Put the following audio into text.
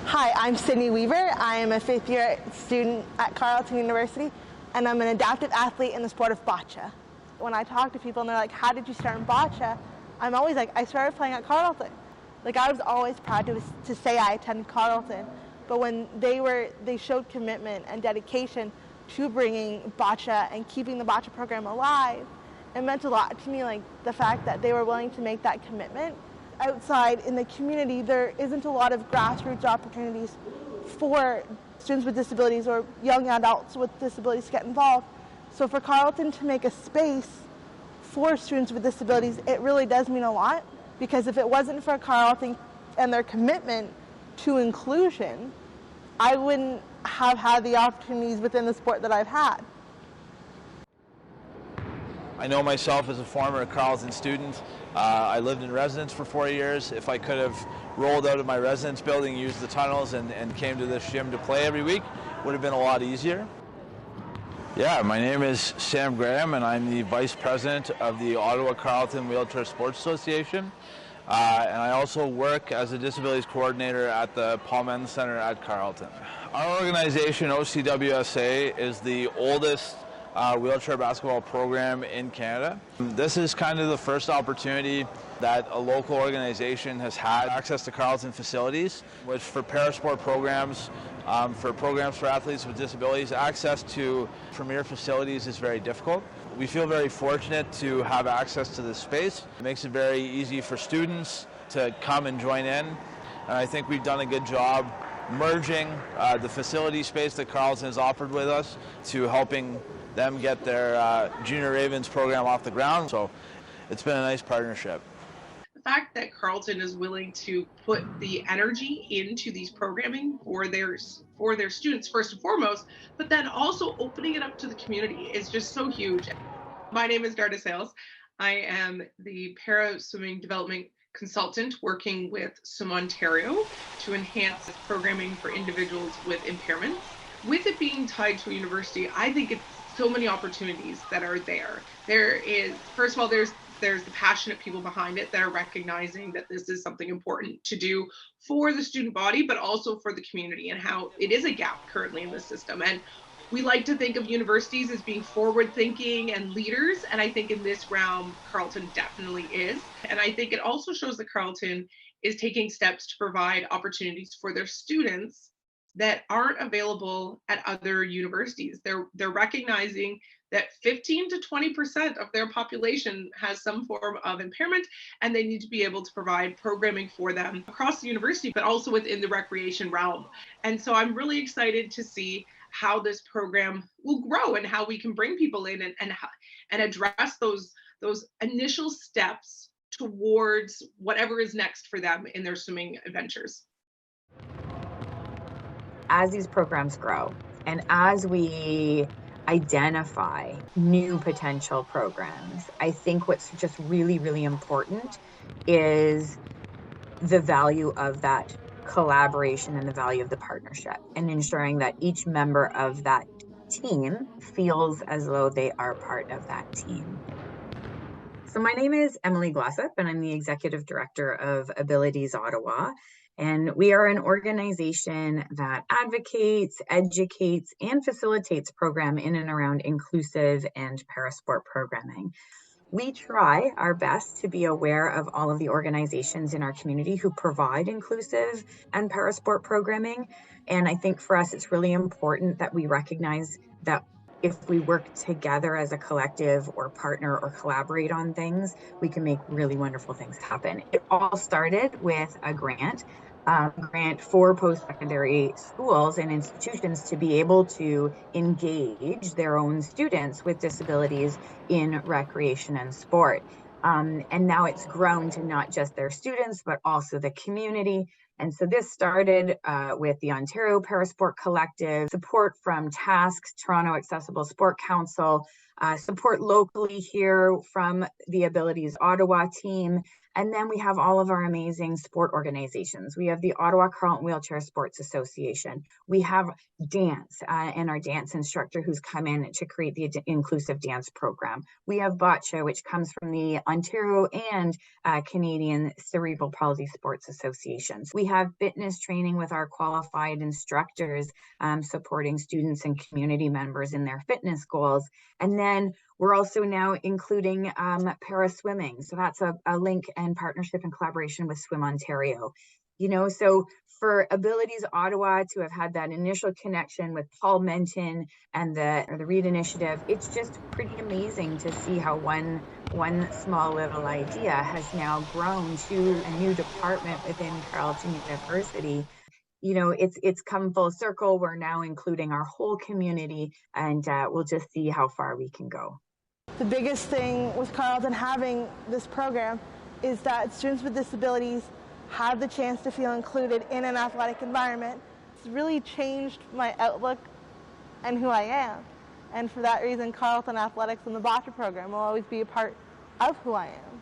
Hi, I'm Sydney Weaver. I am a fifth-year student at Carleton University, and I'm an adapted athlete in the sport of bocce. When I talk to people and they're like, how did you start in bocce? I'm always like, I started playing at Carleton. Like, I was always proud to say I attended Carleton, but when they showed commitment and dedication to bringing bocce and keeping the bocce program alive, it meant a lot to me, like the fact that they were willing to make that commitment. Outside in the community, there isn't a lot of grassroots opportunities for students with disabilities or young adults with disabilities to get involved. So for Carleton to make a space for students with disabilities, it really does mean a lot, because if it wasn't for Carleton and their commitment to inclusion, I wouldn't have had the opportunities within the sport that I've had. I know myself as a former Carleton student. I lived in residence for 4 years. If I could have rolled out of my residence building, used the tunnels, and came to this gym to play every week, would have been a lot easier. Yeah, my name is Sam Graham, and I'm the Vice President of the Ottawa Carleton Wheelchair Sports Association. And I also work as a disabilities coordinator at the Paul Men's Center at Carleton. Our organization, OCWSA, is the oldest wheelchair basketball program in Canada. This is kind of the first opportunity that a local organization has had access to Carleton facilities, which for parasport programs, for programs for athletes with disabilities, access to premier facilities is very difficult. We feel very fortunate to have access to this space. It makes it very easy for students to come and join in. And I think we've done a good job merging the facility space that Carleton has offered with us to helping them get their Junior Ravens program off the ground. So it's been a nice partnership. The fact that Carleton is willing to put the energy into these programming for their students first and foremost, but then also opening it up to the community is just so huge. My name is Darda Sales. I am the para swimming development consultant working with Swim Ontario to enhance programming for individuals with impairments. With it being tied to a university, I think it's so many opportunities that are there. There is, first of all, there's the passionate people behind it that are recognizing that this is something important to do for the student body, but also for the community, and how it is a gap currently in the system. And we like to think of universities as being forward thinking and leaders. And I think in this realm, Carleton definitely is. And I think it also shows that Carleton is taking steps to provide opportunities for their students that aren't available at other universities. They're recognizing that 15 to 20% of their population has some form of impairment, and they need to be able to provide programming for them across the university, but also within the recreation realm. And so I'm really excited to see how this program will grow and how we can bring people in and address those initial steps towards whatever is next for them in their swimming adventures. As these programs grow and as we identify new potential programs, I think what's just really, really important is the value of that collaboration and the value of the partnership, and ensuring that each member of that team feels as though they are part of that team. So my name is Emily Glossop, and I'm the Executive Director of Abilities Ottawa. And we are an organization that advocates, educates, and facilitates program in and around inclusive and parasport programming. We try our best to be aware of all of the organizations in our community who provide inclusive and parasport programming. And I think for us, it's really important that we recognize that if we work together as a collective or partner or collaborate on things, we can make really wonderful things happen. It all started with a grant for post-secondary schools and institutions to be able to engage their own students with disabilities in recreation and sport. And now it's grown to not just their students, but also the community. And so this started with the Ontario Parasport Collective, support from TASC, Toronto Accessible Sport Council, support locally here from the Abilities Ottawa team, And then we have all of our amazing sport organizations. We have the Ottawa Carleton Wheelchair Sports Association. We have dance and our dance instructor who's come in to create the inclusive dance program. We have bocce, which comes from the Ontario and Canadian Cerebral Palsy Sports Associations. We have fitness training with our qualified instructors supporting students and community members in their fitness goals. And then we're also now including para swimming. So that's a link and partnership and collaboration with Swim Ontario. You know, so for Abilities Ottawa to have had that initial connection with Paul Menton and the READ initiative, it's just pretty amazing to see how one small little idea has now grown to a new department within Carleton University. You know, it's come full circle. We're now including our whole community, and we'll just see how far we can go. The biggest thing with Carleton having this program is that students with disabilities have the chance to feel included in an athletic environment. It's really changed my outlook and who I am. And for that reason, Carleton Athletics and the bocce program will always be a part of who I am.